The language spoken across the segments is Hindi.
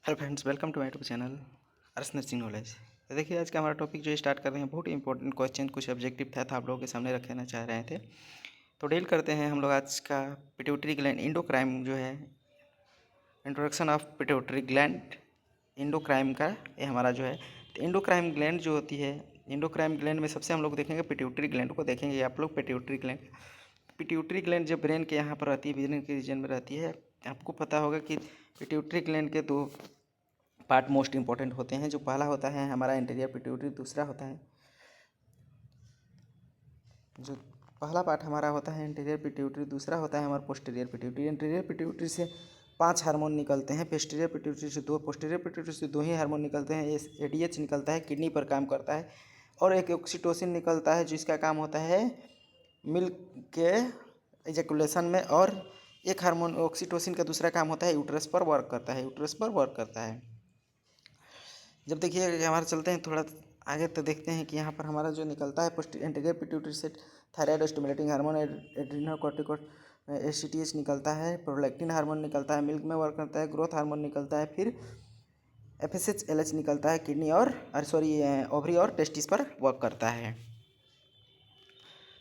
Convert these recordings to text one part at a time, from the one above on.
Hello friends, welcome to my YouTube channel अर्स नर्सिंग नॉलेज। तो देखिए, आज का हमारा टॉपिक जो स्टार्ट कर रहे हैं, बहुत ही इंपॉर्टेंट क्वेश्चन, कुछ ऑब्जेक्टिव था आप लोगों के सामने रखना चाह रहे थे। तो डील करते हैं हम लोग आज का पिट्यूटरी ग्लैंड इंडोक्राइन जो है, introduction of pituitary gland endocrine का ये हमारा जो है। तो इंडोक्राइन ग्लैंड जो होती है, इंडोक्राइन ग्लैंड में सबसे हम लोग देखेंगे पिट्यूटरी ग्लैंड को देखेंगे आप लोग। पिट्यूटरी ग्लैंड जब ब्रेन के यहाँ पर रहती है, ब्रेन के रीजन में रहती है। आपको पता होगा कि पिट्यूटरी ग्लैंड के दो पार्ट मोस्ट इंपॉर्टेंट होते हैं। जो पहला होता है हमारा इंटीरियर पिट्यूटरी, दूसरा होता है जो पहला पार्ट हमारा होता है इंटीरियर पिट्यूटरी, दूसरा होता है हमारा पोस्टीरियर पिट्यूटरी। इंटीरियर पिट्यूटरी से 5 हार्मोन निकलते हैं, पोस्टीरियर पिट्यूटरी से 2, पोस्टीरियर पिट्यूटरी से 2 ही हार्मोन निकलते हैं। एडीएच निकलता है, किडनी पर काम करता है, और एक ऑक्सीटोसिन निकलता है जिसका काम होता है मिल्क के एजेकुलेशन में, और एक हार्मोन ऑक्सीटोसिन का दूसरा काम होता है यूट्रस पर वर्क करता है। जब देखिए हमारे चलते हैं थोड़ा आगे, तो देखते हैं कि यहाँ पर हमारा जो निकलता है एंटीरियर पिट्यूटरी से thyroid stimulating hormone, adrenal corticoid ACTH निकलता है, प्रोलैक्टिन हार्मोन निकलता है, मिल्क में वर्क करता है, ग्रोथ हार्मोन निकलता है, फिर एफएसएच एलएच निकलता है, किडनी और ओवरी और टेस्टिस पर वर्क करता है।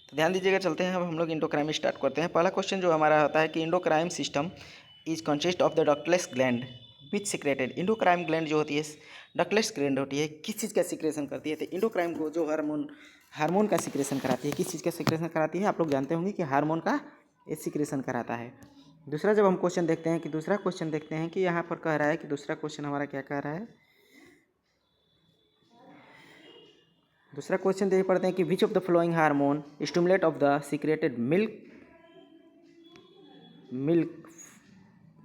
तो ध्यान दीजिएगा, चलते हैं अब हम लोग इंडोक्राइन स्टार्ट करते हैं। पहला क्वेश्चन जो हमारा होता है कि endocrine system is consist of the ductless gland which secreted. Endocrine gland जो होती है, डक्टलेस ग्लैंड होती है, किस चीज़ का सिक्रेशन करती है? तो इंडोक्राइन को जो हार्मोन का सिक्रेशन कराती है। किस चीज़ का सिक्रेशन कराती है? आप लोग जानते होंगे कि हार्मोन का ये सिक्रेशन कराता है। दूसरा जब हम क्वेश्चन देखते हैं कि यहाँ पर कह रहा है कि दूसरा क्वेश्चन हमारा क्या कह रहा है। दूसरा क्वेश्चन देखिए, पढ़ते हैं कि which of the following hormone stimulate of the secreted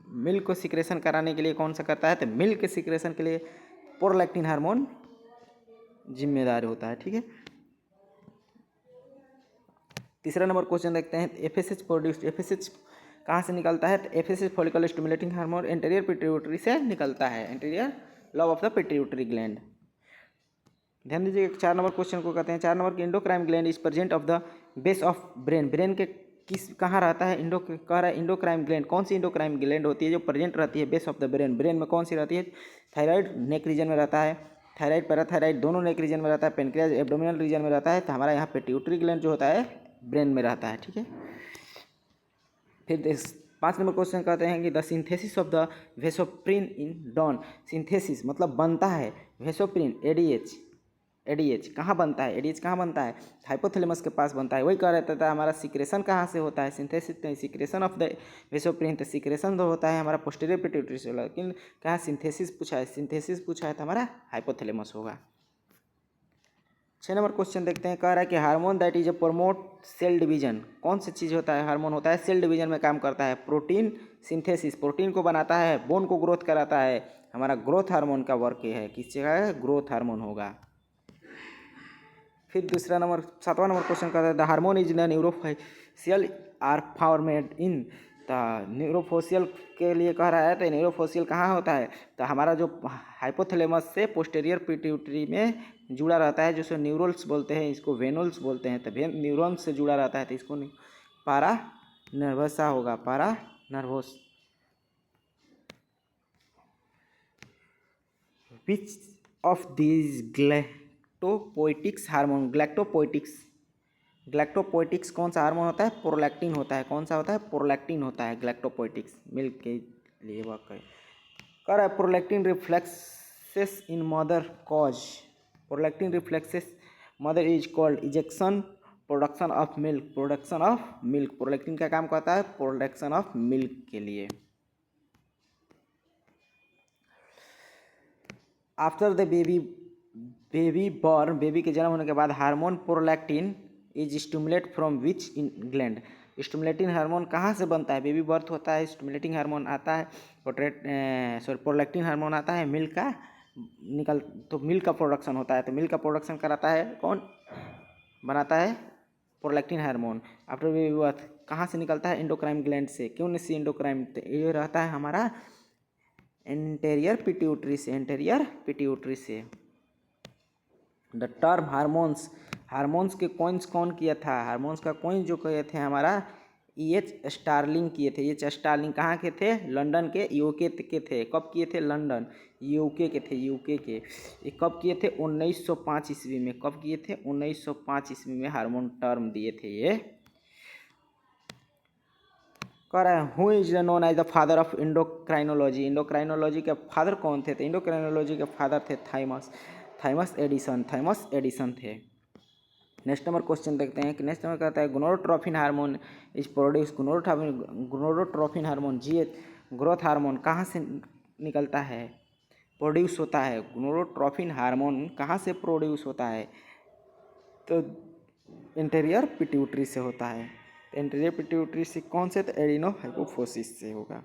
milk को सिक्रेशन कराने के लिए कौन सा करता है? तो मिल्क के सिक्रेशन के लिए प्रोलैक्टिन हार्मोन जिम्मेदार होता है। ठीक है, तीसरा नंबर क्वेश्चन देखते हैं। एफएसएच प्रोड्यूस्ड, एफएसएच कहाँ से निकलता है? तो FSH follicle stimulating hormone anterior pituitary से निकलता है, anterior lobe of the pituitary gland. ध्यान दीजिए, 4 नंबर क्वेश्चन को कहते हैं। 4 नंबर की endocrine gland is present of the base of brain. Brain के किस कहाँ रहता है? कह रहा है इंडोक्राइन ग्लैंड। कौन सी इंडोक्राइन ग्लैंड होती है जो प्रेजेंट रहती है base of the brain? Brain में कौन सी रहती है? थायराइड नेक रीजन में रहता है, थायराइड पैराथायराइड दोनों नेक रीजन में रहता है, पेनक्रियाज एब्डोमिनल रीजन में रहता है। तो हमारा यहाँ पिट्यूटरी ग्लैंड जो होता है ब्रेन में रहता है। ठीक है, फिर 5 नंबर क्वेश्चन कहते हैं कि the synthesis of the vasopressin in done. Synthesis मतलब बनता है, वेसोप्रिन एडीएच कहाँ बनता है? एडीएच कहाँ बनता है? हाइपोथैलेमस के पास बनता है। वही कह रहा था हमारा सिक्रेशन कहाँ से होता है? सिंथेसिस नहीं, सिक्रेशन ऑफ द वेसोप्रिन। तो सिक्रेशन तो होता है हमारा पोस्टीरियर पिट्यूटरी से, लेकिन कहाँ सिंथेसिस पूछा है? सिंथेसिस पूछा है तो हमारा हाइपोथैलेमस होगा। 6 नंबर क्वेश्चन देखते हैं, कह रहा है कि hormone that is a promote cell division. कौन सी चीज़ होता है? हार्मोन होता है सेल डिवीजन में काम करता है। प्रोटीन सिंथेसिस, प्रोटीन को बनाता है, बोन को ग्रोथ कराता है। हमारा ग्रोथ हार्मोन का वर्क ये है, किस जगह है? ग्रोथ हार्मोन होगा। फिर 7वां नंबर क्वेश्चन कहता है the hormone is the neurofacial are formed in. तो न्यूरोफोशियल के लिए कह रहा है, तो न्यूरोफोशियल कहाँ होता है? तो हमारा जो हाइपोथैलेमस से पोस्टीरियर पिट्यूटरी में जुड़ा रहता है, जिसको न्यूरल्स बोलते हैं, इसको वेनुल्स बोलते हैं। तो न्यूरॉन्स से जुड़ा रहता है, तो इसको पारा नर्वसा होगा, पारा नर्वोस। विच ऑफ दीज ग्लैक्टोपोइटिक्स हार्मोन, ग्लैक्टोपोइटिक्स कौन सा हार्मोन होता है? प्रोलैक्टिन होता है। कौन सा होता है? प्रोलैक्टिन होता है ग्लैक्टोपोइटिक्स, मिल्क के लिए वर्क कर रहा है। Prolactin reflexes in mother cause, prolactin reflexes mother is called ejection production of milk, production of milk. Prolactin का काम करता है प्रोडक्शन ऑफ मिल्क के लिए। After the baby born, baby के जन्म होने के बाद hormone prolactin is stimulate from which in gland. Stimulating hormone कहाँ से बनता है? बेबी बर्थ होता है, स्टिमुलेटिंग हार्मोन आता है, प्रोलैक्टिन हार्मोन आता है, मिल्क का तो मिल्क का प्रोडक्शन होता है। तो मिल्क का प्रोडक्शन कराता है कौन? बनाता है prolactin hormone. After baby birth कहाँ से निकलता है? इंडोक्राइन ग्लैंड से। क्यों नहीं सी इंडोक्राइन? ये रहता है हमारा एंटीरियर पिट्यूटरी से। द टर्म हार्मोन्स, हार्मोन्स के कॉइन्स कौन किया था? हार्मोन्स का कॉइन जो किए थे हमारा EH स्टार्लिंग किए थे। EH स्टार्लिंग कहाँ के थे? लंदन के, यूके के थे। कब किए थे? लंदन यूके के थे, यूके के। ये कब किए थे? 1905 ईस्वी में। कब किए थे? 1905 ईस्वी में हार्मोन टर्म दिए थे ये। कह रहा है who is known as the father of endocrinology. Endocrinology के फादर कौन थे? तो इंडोक्राइनोलॉजी के फादर थे थॉमस एडिसन थे। नेक्स्ट नंबर क्वेश्चन देखते हैं कि नेक्स्ट नंबर कहता है gonadotropin hormone is produce. Gonadotropin hormone GH growth hormone कहाँ से निकलता है, प्रोड्यूस होता है? गोनाडोट्रोपिन हार्मोन कहाँ से प्रोड्यूस होता है? तो इंटीरियर पिट्यूटरी से होता है। तो इंटीरियर पिट्यूटरी से कौन से? तो एडिनो हाइपोफोसिस से होगा।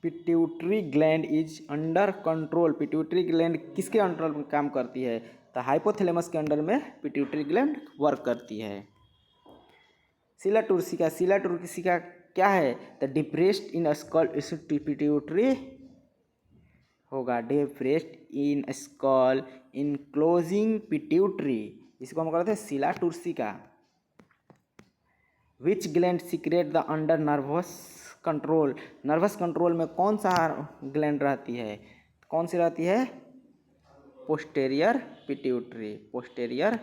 Pituitary gland is under control. Pituitary gland किसके अंडर में काम करती है? तो हाइपोथैलेमस के अंडर में पिट्यूटरी ग्लैंड वर्क करती है। सिलाटुर्सिका क्या है? तो डिप्रेस्ड इन स्कल पिट्यूटरी होगा। Depressed in skull enclosing pituitary, इसको हम कहते हैं sella turcica. Which gland secrete the under nervous control. Nervous control में कौन सा ग्लैंड रहती है? कौन सी रहती है? Posterior pituitary. Posterior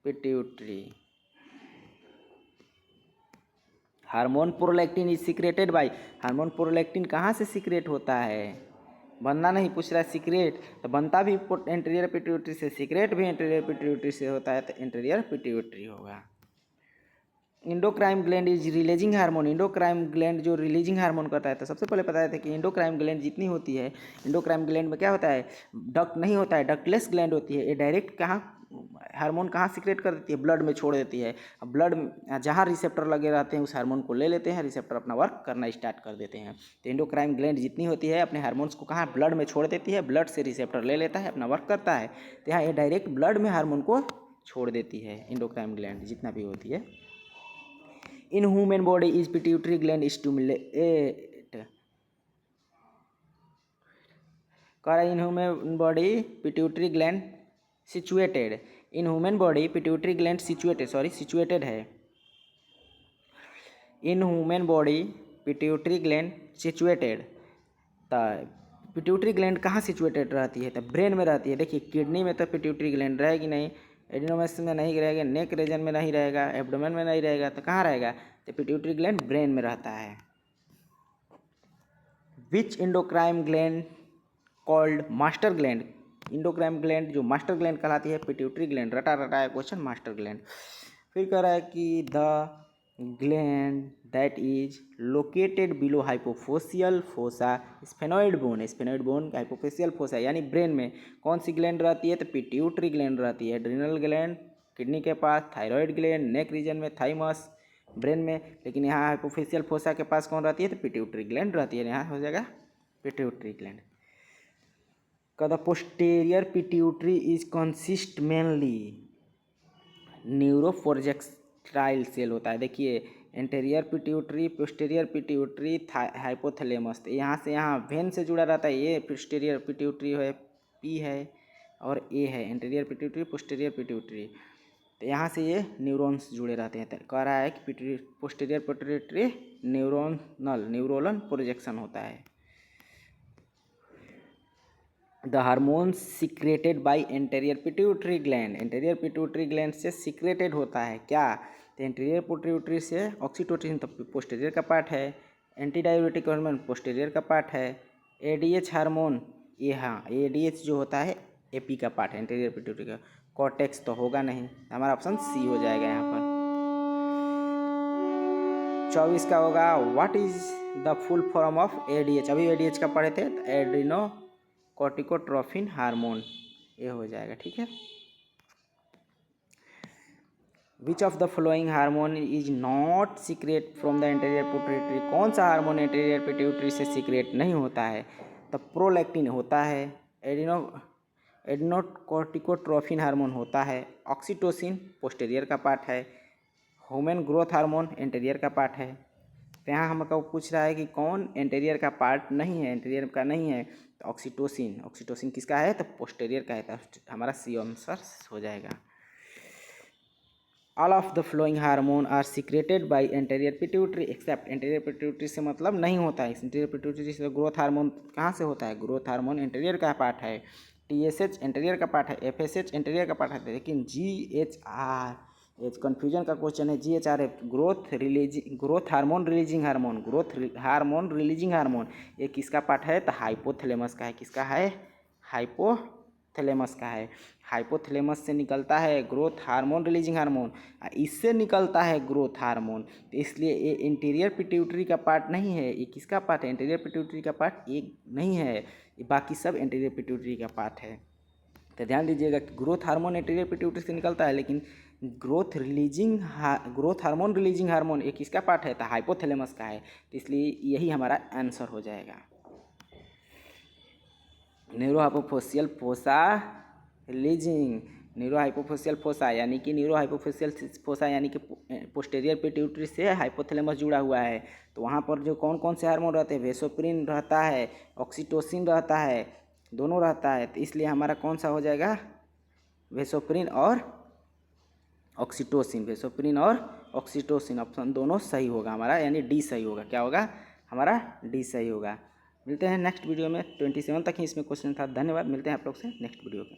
pituitary. Hormone prolactin is secreted by. Hormone prolactin कहाँ से सीक्रेट होता है? बनना नहीं पूछ रहा है, सीक्रेट तो बनता भी इंटीरियर पिट्यूटरी से, सीक्रेट भी इंटीरियर पिट्यूटरी से होता है, तो इंटीरियर पिट्यूटरी होगा। Endocrine gland is releasing hormone. Endocrine gland जो रिलीजिंग हार्मोन करता है, तो सबसे पहले बताया था कि इंडोक्राइन ग्लैंड जितनी होती है, इंडोक्राइन ग्लैंड में क्या होता है? डक्ट नहीं होता है, डक्टलेस ग्लैंड होती है। ये डायरेक्ट कहाँ हार्मोन कहाँ सीक्रेट कर देती है? ब्लड में छोड़ देती है। अब ब्लड जहाँ रिसेप्टर लगे रहते हैं उस हार्मोन को ले लेते हैं, रिसेप्टर अपना वर्क करना स्टार्ट कर देते हैं। तो इंडोक्राइन ग्लैंड जितनी होती है अपने हार्मोन्स को कहाँ? ब्लड में छोड़ देती है, ब्लड से रिसेप्टर ले लेता है, अपना वर्क करता है। तो यहाँ ये डायरेक्ट ब्लड में हार्मोन को छोड़ देती है इंडोक्राइन ग्लैंड जितना भी होती है। In human body is pituitary gland stimulate. In human body pituitary gland situated. In human body pituitary gland situated है. In human body pituitary gland situated. Pituitary gland कहाँ सिचुएटेड रहती है? तो ब्रेन में रहती है। देखिए किडनी में तो पिट्यूटरी ग्लैंड रहेगी नहीं, एडिनोमस में नहीं रहेगा, नेक रीजन में नहीं रहेगा, एब्डोमेन में नहीं रहेगा, तो कहाँ रहेगा? तो पिट्यूटरी ग्लैंड ब्रेन में रहता है। Which endocrine gland called master gland. Endocrine gland जो मास्टर ग्लैंड कहलाती है पिट्यूटरी ग्लैंड। रटा है क्वेश्चन मास्टर ग्लैंड। फिर कह रहा है कि the gland that is located below hypophyseal fossa sphenoid bone. Sphenoid bone hypophyseal fossa यानी ब्रेन में कौन सी ग्लैंड रहती है? तो पिट्यूटरी ग्लैंड रहती है। एड्रिनल ग्लैंड किडनी के पास, थायराइड ग्लैंड नेक रीजन में, थाइमस ब्रेन में, लेकिन यहाँ हाइपोफेशियल फोसा के पास कौन रहती है? तो पिट्यूटरी ग्लैंड रहती है। यहाँ हो जाएगा pituitary gland. The posterior pituitary is consist mainly neuroprojectile cell होता है। देखिए anterior pituitary, posterior pituitary, hypothalamus, तो यहाँ से यहाँ वेन से जुड़ा रहता है। ये पोस्टेरियर पिट्यूटरी है, P है और A है, एंटेरियर पिट्यूटरी, पोस्टेरियर पिट्यूटरी। तो यहाँ से ये न्यूरॉन्स जुड़े रहते हैं। कह रहा है कि पोस्टेरियर पिट्यूटरी न्यूरोनल प्रोजेक्शन होता है। The hormones secreted by anterior pituitary gland. Anterior pituitary gland से सीक्रेटेड होता है क्या? तो एंटेरियर पिट्यूटरी से ऑक्सीटोसिन तो पोस्टेरियर का पार्ट है, एंटी डायबिटिक हार्मोन पोस्टेरियर का पार्ट है, ADH हार्मोन ये हाँ ADH जो होता है AP का पार्ट है एंटेरियर पिट्यूटरी का। कॉर्टेक्स तो होगा नहीं, हमारा ऑप्शन C हो जाएगा यहाँ पर। 24 का होगा what is the full form of ADH। अभी ADH का पढ़े थे, एड्रिनो कॉर्टिकोट्रोपिन हार्मोन, ये हो जाएगा। ठीक है। Which of the following hormone is not secret from the anterior pituitary. कौन सा हार्मोन एंटेरियर पिट्यूटरी से सीक्रेट नहीं होता है? तो प्रोलैक्टिन होता है, एडिनोकॉर्टिकोट्रोपिन हार्मोन होता है, ऑक्सीटोसिन पोस्टेरियर का पार्ट है, ह्यूमन ग्रोथ हार्मोन एंटेरियर का पार्ट है। तो यहाँ हमको पूछ रहा है कि कौन एंटेरियर का पार्ट नहीं है, एंटेरियर का नहीं है। तो ऑक्सीटोसिन किसका है? तो पोस्टेरियर का है। तो हमारा C आंसर हो जाएगा। All of the following hormone are secreted by anterior pituitary except anterior pituitary से मतलब नहीं होता है। इंटीरियर पिट्यूटरी से ग्रोथ हार्मोन कहाँ से होता है? ग्रोथ हार्मोन इंटीरियर का पार्ट है, TSH इंटीरियर का पार्ट है, FSH इंटीरियर का पार्ट है, लेकिन GHR कन्फ्यूजन का क्वेश्चन है। GHR growth hormone releasing hormone ये किसका पार्ट है? तो हाइपोथैलेमस का है। किसका है? हाइपोथैलेमस का है। हाइपोथैलेमस से निकलता है ग्रोथ हार्मोन रिलीजिंग हार्मोन, इससे निकलता है ग्रोथ हार्मोन। तो इसलिए ये इंटीरियर पिट्यूटरी का पार्ट नहीं है। ये किसका पार्ट है? इंटीरियर पिट्यूटरी का पार्ट एक नहीं है, ये बाकी सब इंटीरियर पिट्यूटरी का पार्ट है। तो ध्यान दीजिएगा कि ग्रोथ हार्मोन इंटीरियर पिट्यूटरी से निकलता है, लेकिन ग्रोथ हार्मोन रिलीजिंग हार्मोन ये किसका पार्ट है? तो हाइपोथैलेमस का है। तो इसलिए यही हमारा आंसर हो जाएगा। न्यूरोहाइपोफेशियल फोसा रिलीजिंग न्यूरोहाइपोफेशियल फोसा यानी कि पोस्टेरियर पिट्यूटरी से हाइपोथैलेमस जुड़ा हुआ है। तो वहाँ पर जो कौन कौन से हार्मोन रहते हैं? वेसोप्रिन रहता है, ऑक्सीटोसिन रहता है, दोनों रहता है। तो इसलिए हमारा कौन सा हो जाएगा? वेसोप्रिन और ऑक्सीटोसिन ऑप्शन दोनों सही होगा हमारा, यानी डी सही होगा। क्या होगा? हमारा डी सही होगा। मिलते हैं नेक्स्ट वीडियो में। 27 तक ही इसमें क्वेश्चन था। धन्यवाद। मिलते हैं आप लोग से नेक्स्ट वीडियो में।